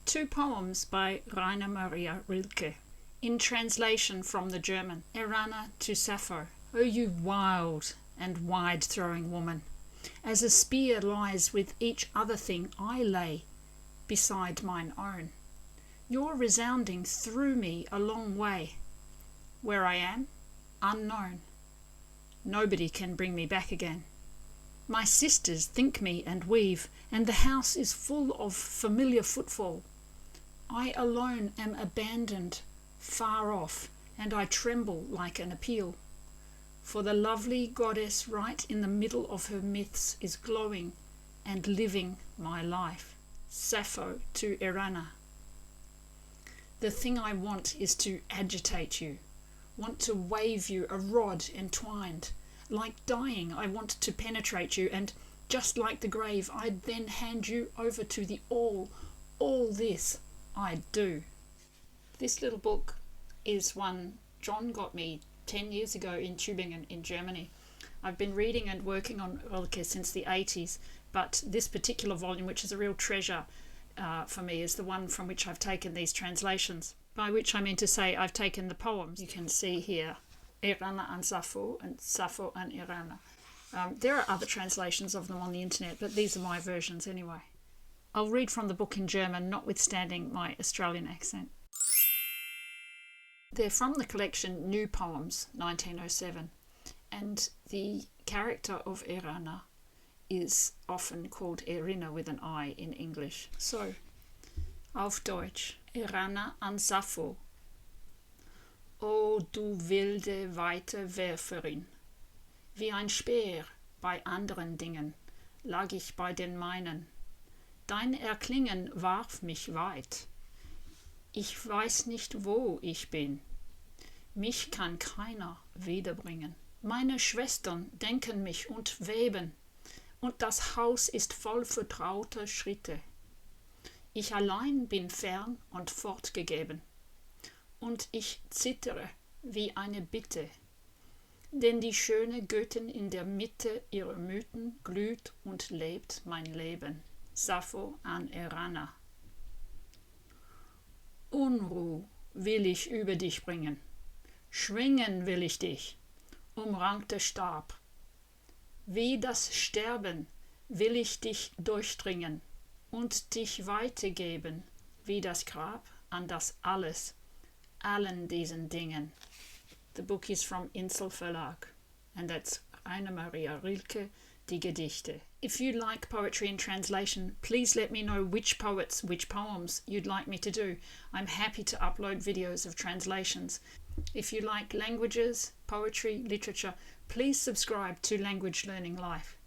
Two poems by Rainer Maria Rilke, in translation from the German. Erana to Sappho. O you wild and wide-throwing woman, as a spear lies with each other thing I lay beside mine own. Your resounding threw me a long way. Where I am, unknown. Nobody can bring me back again. My sisters think me and weave, and the house is full of familiar footfall. I alone am abandoned, far off, and I tremble like an appeal. For the lovely goddess right in the middle of her myths is glowing and living my life. Sappho to Erana. The thing I want is to agitate you, want to wave you a rod entwined. Like dying, I want to penetrate you, and just like the grave, I'd then hand you over to the all this I do. This little book is one John got me 10 years ago in Tübingen in Germany. I've been reading and working on Rilke since the 80s, but this particular volume, which is a real treasure for me, is the one from which I've taken these translations. By which I mean to say I've taken the poems. You can see here Erana and Sappho and Erana. There are other translations of them on the internet, but these are my versions anyway. I'll read from the book in German, notwithstanding my Australian accent. They're from the collection New Poems, 1907, and the character of Erana is often called Erinna with an I in English. So, auf Deutsch. Erana an Sappho. O du wilde, weite Werferin, wie ein Speer bei anderen Dingen lag ich bei den meinen. Dein Erklingen warf mich weit. Ich weiß nicht, wo ich bin. Mich kann keiner wiederbringen. Meine Schwestern denken mich und weben, und das Haus ist voll vertrauter Schritte. Ich allein bin fern und fortgegeben, und ich zittere wie eine Bitte, denn die schöne Göttin in der Mitte ihrer Mythen glüht und lebt mein Leben. Sappho an Erana. Unruh will ich über dich bringen, schwingen will ich dich, umrankter Stab. Wie das Sterben will ich dich durchdringen und dich weitergeben, wie das Grab an das Alles, allen diesen Dingen. The book is from Insel Verlag, and that's Rainer Maria Rilke, Die Gedichte. If you like poetry in translation, please let me know which poets, which poems you'd like me to do. I'm happy to upload videos of translations. If you like languages, poetry, literature, please subscribe to Language Learning Life.